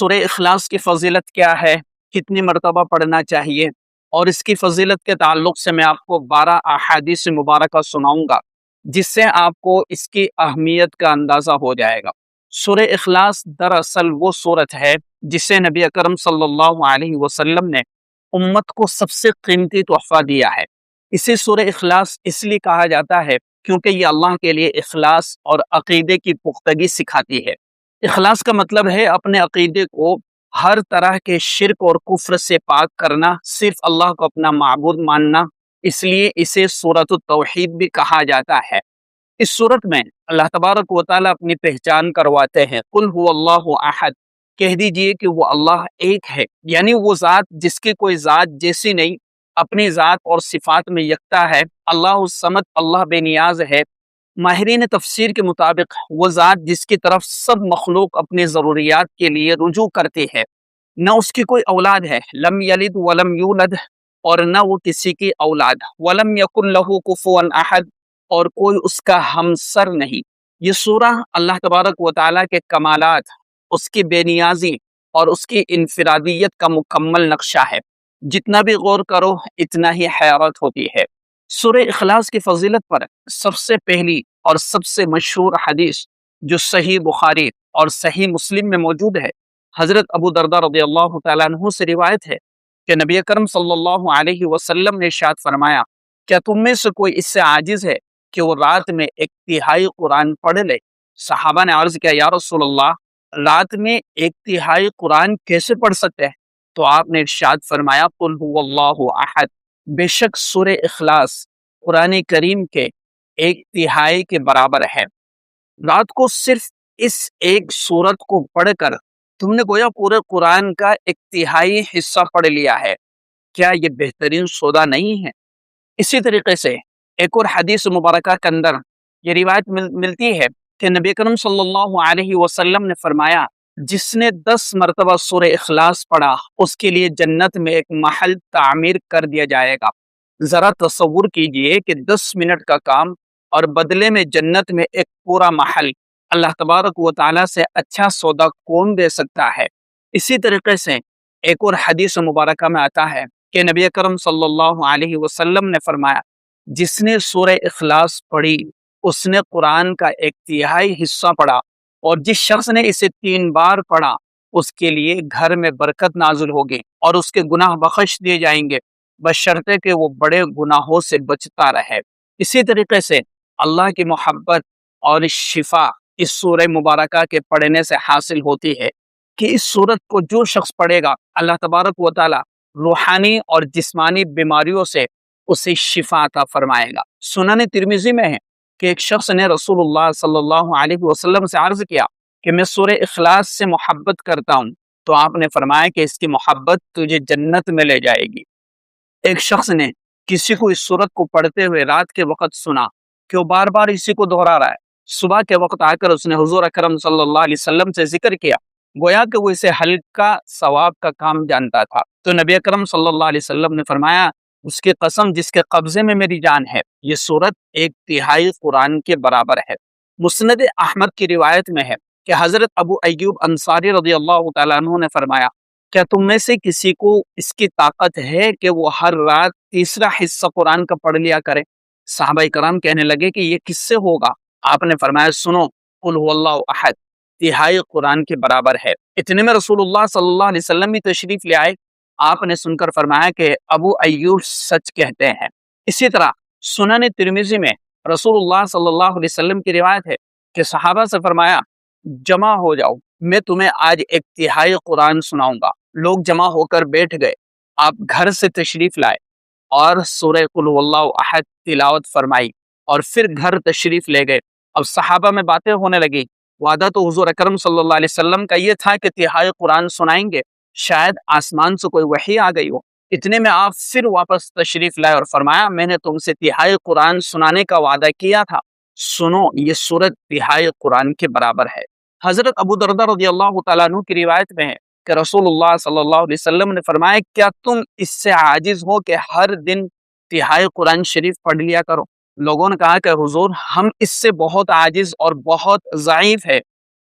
سورہ اخلاص کی فضیلت کیا ہے، کتنی مرتبہ پڑھنا چاہیے، اور اس کی فضیلت کے تعلق سے میں آپ کو 12 احادیث مبارکہ سناؤں گا، جس سے آپ کو اس کی اہمیت کا اندازہ ہو جائے گا۔ سورہ اخلاص دراصل وہ سورت ہے جسے نبی اکرم صلی اللہ علیہ وسلم نے امت کو سب سے قیمتی تحفہ دیا ہے۔ اسے سورہ اخلاص اس لیے کہا جاتا ہے کیونکہ یہ اللہ کے لیے اخلاص اور عقیدے کی پختگی سکھاتی ہے۔ اخلاص کا مطلب ہے اپنے عقیدے کو ہر طرح کے شرک اور کفر سے پاک کرنا، صرف اللہ کو اپنا معبود ماننا، اس لیے اسے سورۃ التوحید بھی کہا جاتا ہے۔ اس سورت میں اللہ تبارک و تعالیٰ اپنی پہچان کرواتے ہیں، قل هو اللہ احد، کہہ دیجئے کہ وہ اللہ ایک ہے، یعنی وہ ذات جس کی کوئی ذات جیسی نہیں، اپنی ذات اور صفات میں یکتا ہے۔ اللہ الصمد، اللہ بے نیاز ہے۔ ماہرین تفسیر کے مطابق وہ ذات جس کی طرف سب مخلوق اپنی ضروریات کے لیے رجوع کرتی ہے، نہ اس کی کوئی اولاد ہے، لم یلد ولم یولد، اور نہ وہ کسی کی اولاد، ولم یکن لہ کفوا احد، اور کوئی اس کا ہمسر نہیں۔ یہ سورہ اللہ تبارک و تعالیٰ کے کمالات، اس کی بے نیازی اور اس کی انفرادیت کا مکمل نقشہ ہے۔ جتنا بھی غور کرو اتنا ہی حیرت ہوتی ہے۔ سورہ اخلاص کی فضیلت پر سب سے پہلی اور سب سے مشہور حدیث جو صحیح بخاری اور صحیح مسلم میں موجود ہے، حضرت ابو درداء رضی اللہ تعالیٰ عنہ سے روایت ہے کہ نبی اکرم صلی اللہ علیہ وسلم نے ارشاد فرمایا، کیا تم میں سے کوئی اس سے عاجز ہے کہ وہ رات میں 1/3 قرآن پڑھ لے؟ صحابہ نے عرض کیا، یا رسول اللہ، رات میں 1/3 قرآن کیسے پڑھ سکتے ہیں؟ تو آپ نے ارشاد فرمایا، قل هو اللہ احد، بے شک سورہ اخلاص قرآن کریم کے 1/3 کے برابر ہے۔ رات کو صرف اس ایک سورت کو پڑھ کر تم نے گویا پورے قرآن کا 1/3 حصہ پڑھ لیا ہے۔ کیا یہ بہترین سودا نہیں ہے؟ اسی طریقے سے ایک اور حدیث مبارکہ کے اندر یہ روایت ملتی ہے کہ نبی کرم صلی اللہ علیہ وسلم نے فرمایا، جس نے 10 مرتبہ سورہ اخلاص پڑھا اس کے لیے جنت میں ایک محل تعمیر کر دیا جائے گا۔ ذرا تصور کیجئے کہ 10 منٹ کا کام اور بدلے میں جنت میں ایک پورا محل، اللہ تبارک و تعالیٰ سے اچھا سودا کون دے سکتا ہے؟ اسی طریقے سے ایک اور حدیث مبارکہ میں آتا ہے کہ نبی اکرم صلی اللہ علیہ وسلم نے فرمایا، جس نے سورہ اخلاص پڑھی اس نے قرآن کا 1/3 حصہ پڑھا، اور جس شخص نے اسے 3 بار پڑھا اس کے لیے گھر میں برکت نازل ہوگی اور اس کے گناہ بخش دیے جائیں گے، بشرطے کہ وہ بڑے گناہوں سے بچتا رہے۔ اسی طریقے سے اللہ کی محبت اور شفا اس سورہ مبارکہ کے پڑھنے سے حاصل ہوتی ہے کہ اس سورت کو جو شخص پڑھے گا، اللہ تبارک و تعالی روحانی اور جسمانی بیماریوں سے اسے شفا عطا فرمائے گا۔ سنن ترمذی میں ہے کہ ایک شخص نے رسول اللہ صلی اللہ علیہ وسلم سے عرض کیا کہ میں سورہ اخلاص سے محبت کرتا ہوں، تو آپ نے فرمایا کہ اس کی محبت تجھے جنت میں لے جائے گی۔ ایک شخص نے کسی کو اس سورت کو پڑھتے ہوئے رات کے وقت سنا کہ وہ بار بار اسی کو دہرا رہا ہے۔ صبح کے وقت آ کر اس نے حضور اکرم صلی اللہ علیہ وسلم سے ذکر کیا، گویا کہ وہ اسے ہلکا ثواب کا کام جانتا تھا۔ تو نبی اکرم صلی اللہ علیہ وسلم نے فرمایا، اس کی قسم جس کے قبضے میں میری جان ہے، یہ سورت 1/3 قرآن کے برابر ہے۔ مسند احمد کی روایت میں ہے کہ حضرت ابو ایوب انصاری رضی اللہ تعالیٰ عنہ نے فرمایا، کیا تم میں سے کسی کو اس کی طاقت ہے کہ وہ ہر رات 3 حصہ قرآن کا پڑھ لیا کرے؟ صحابہ کرام کہنے لگے کہ یہ کس سے ہوگا؟ آپ نے فرمایا، سنو، قل هو اللہ احد 1/3 قرآن کے برابر ہے۔ اتنے میں رسول اللہ صلی اللہ علیہ وسلم بھی تشریف لے آئے۔ آپ نے سن کر فرمایا کہ ابو ایوب سچ کہتے ہیں۔ اسی طرح سنن ترمذی میں رسول اللہ صلی اللہ علیہ وسلم کی روایت ہے کہ صحابہ سے فرمایا، جمع ہو جاؤ، میں تمہیں آج 1/3 قرآن سناؤں گا۔ لوگ جمع ہو کر بیٹھ گئے۔ آپ گھر سے تشریف لائے اور سورہ قل هو اللہ احد تلاوت فرمائی اور پھر گھر تشریف لے گئے۔ اب صحابہ میں باتیں ہونے لگی۔ وعدہ تو حضور اکرم صلی اللہ علیہ وسلم کا یہ تھا کہ 1/3 قرآن سنائیں گے، شاید آسمان سے کوئی وحی آ گئی ہو۔ اتنے میں آپ پھر واپس تشریف لائے اور فرمایا، میں نے تم سے 1/3 قرآن سنانے کا وعدہ کیا تھا، سنو، یہ سورت 1/3 قرآن کے برابر ہے۔ حضرت ابو درداء رضی اللہ تعالیٰ عنہ کی روایت میں ہے کہ رسول اللہ صلی اللہ علیہ وسلم نے فرمایا، کیا تم اس سے عاجز ہو کہ ہر دن 1/3 قرآن شریف پڑھ لیا کرو؟ لوگوں نے کہا کہ حضور، ہم اس سے بہت عاجز اور بہت ضعیف ہے۔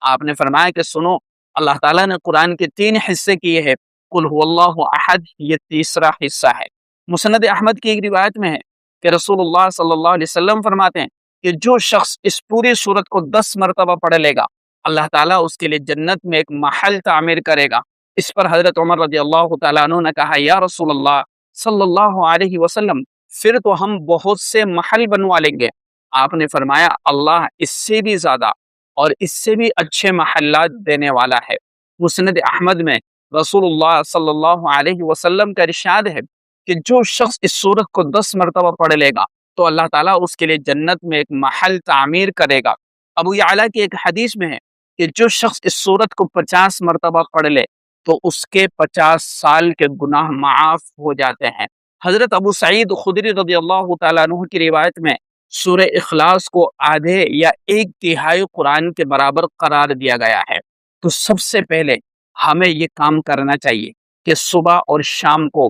آپ نے فرمایا کہ سنو، اللہ تعالیٰ نے قرآن کے 3 حصے کیے ہیں، قل هو اللہ احد یہ تیسرا حصہ ہے۔ مسند احمد کی ایک روایت میں ہے کہ رسول اللہ صلی اللہ علیہ وسلم فرماتے ہیں کہ جو شخص اس پوری سورت کو 10 مرتبہ پڑھ لے گا، اللہ تعالیٰ اس کے لیے جنت میں ایک محل تعمیر کرے گا۔ اس پر حضرت عمر رضی اللہ تعالیٰ عنہ نے کہا، یا رسول اللہ صلی اللہ علیہ وسلم، پھر تو ہم بہت سے محل بنوا لیں گے۔ آپ نے فرمایا، اللہ اس سے بھی زیادہ اور اس سے بھی اچھے محلات دینے والا ہے۔ مسند احمد میں رسول اللہ صلی اللہ علیہ وسلم کا ارشاد ہے کہ جو شخص اس سورت کو 10 مرتبہ پڑھ لے گا تو اللہ تعالیٰ اس کے لیے جنت میں ایک محل تعمیر کرے گا۔ ابو یعلا کی ایک حدیث میں ہے کہ جو شخص اس سورت کو 50 مرتبہ پڑھ لے تو اس کے 50 سال کے گناہ معاف ہو جاتے ہیں۔ حضرت ابو سعید خدری رضی اللہ تعالیٰ عنہ کی روایت میں سورہ اخلاص کو آدھے یا 1/3 قرآن کے برابر قرار دیا گیا ہے۔ تو سب سے پہلے ہمیں یہ کام کرنا چاہیے کہ صبح اور شام کو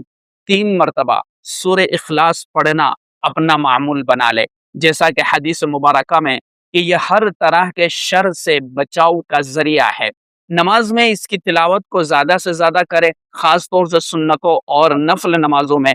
3 مرتبہ سورہ اخلاص پڑھنا اپنا معمول بنا لے، جیسا کہ حدیث مبارکہ میں کہ یہ ہر طرح کے شر سے بچاؤ کا ذریعہ ہے۔ نماز میں اس کی تلاوت کو زیادہ سے زیادہ کرے، خاص طور سے سنتوں اور نفل نمازوں میں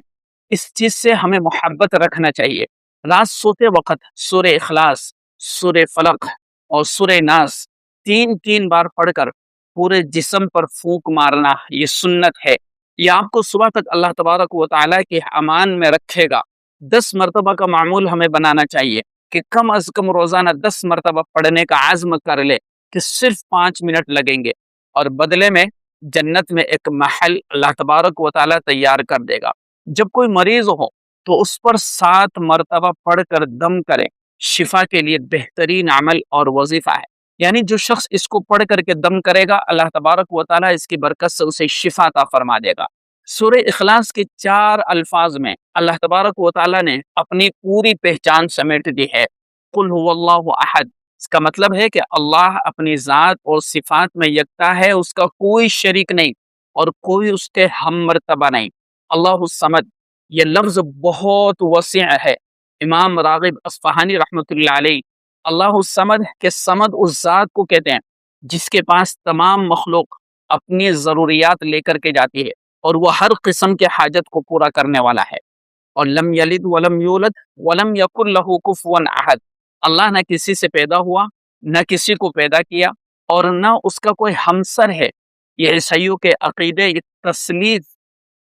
اس چیز سے ہمیں محبت رکھنا چاہیے۔ رات سوتے وقت سورہ اخلاص، سورہ فلق اور سورہ ناس 3 بار پڑھ کر پورے جسم پر پھونک مارنا یہ سنت ہے۔ یہ آپ کو صبح تک اللہ تبارک و تعالیٰ کے امان میں رکھے گا۔ 10 مرتبہ کا معمول ہمیں بنانا چاہیے کہ کم از کم روزانہ 10 مرتبہ پڑھنے کا عزم کر لے کہ صرف 5 منٹ لگیں گے اور بدلے میں جنت میں ایک محل اللہ تبارک و تعالیٰ تیار کر دے گا۔ جب کوئی مریض ہو تو اس پر 7 مرتبہ پڑھ کر دم کرے، شفا کے لیے بہترین عمل اور وظیفہ ہے۔ یعنی جو شخص اس کو پڑھ کر کے دم کرے گا، اللہ تبارک و تعالیٰ اس کی برکت سے اسے شفا عطا فرما دے گا۔ سورہ اخلاص کے 4 الفاظ میں اللہ تبارک و تعالیٰ نے اپنی پوری پہچان سمیٹ دی ہے۔ قل هو اللہ احد، اس کا مطلب ہے کہ اللہ اپنی ذات اور صفات میں یکتا ہے، اس کا کوئی شریک نہیں اور کوئی اس کے ہم مرتبہ نہیں۔ اللہ الصمد، یہ لفظ بہت وسیع ہے۔ امام راغب اصفہانی رحمۃ اللہ علیہ اللہ الصمد کے صمد اس ذات کو کہتے ہیں جس کے پاس تمام مخلوق اپنی ضروریات لے کر کے جاتی ہے اور وہ ہر قسم کے حاجت کو پورا کرنے والا ہے۔ اور لم یلد ولم یولد ولم یکن لہ کفوا احد، اللہ نہ کسی سے پیدا ہوا، نہ کسی کو پیدا کیا اور نہ اس کا کوئی ہمسر ہے۔ یہ عیسائیوں کے عقیدے تثلیث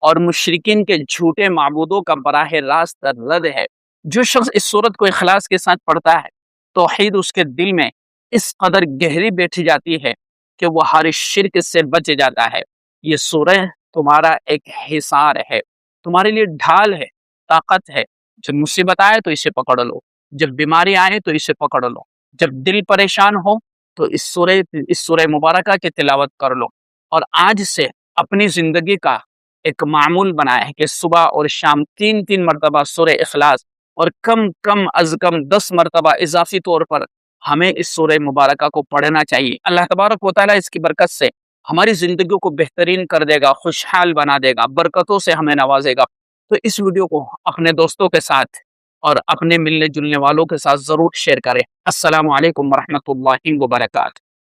اور مشرکین کے جھوٹے معبودوں کا براہ راست رد ہے۔ جو شخص اس سورت کو اخلاص کے ساتھ پڑھتا ہے، توحید اس کے دل میں اس قدر گہری بیٹھ جاتی ہے کہ وہ ہر شرک سے بچ جاتا ہے۔ یہ سورہ تمہارا ایک حصار ہے، تمہارے لیے ڈھال ہے، طاقت ہے۔ جب مصیبت آئے تو اسے پکڑ لو، جب بیماری آئے تو اسے پکڑ لو، جب دل پریشان ہو تو اس سورہ مبارکہ کی تلاوت کر لو، اور آج سے اپنی زندگی کا ایک معمول بنائے کہ صبح اور شام 3 مرتبہ سورہ اخلاص اور کم از کم 10 مرتبہ اضافی طور پر ہمیں اس سورہ مبارکہ کو پڑھنا چاہیے۔ اللہ تبارک و تعالیٰ اس کی برکت سے ہماری زندگیوں کو بہترین کر دے گا، خوشحال بنا دے گا، برکتوں سے ہمیں نوازے گا۔ تو اس ویڈیو کو اپنے دوستوں کے ساتھ اور اپنے ملنے جلنے والوں کے ساتھ ضرور شیئر کریں۔ السلام علیکم ورحمۃ اللہ وبرکاتہ۔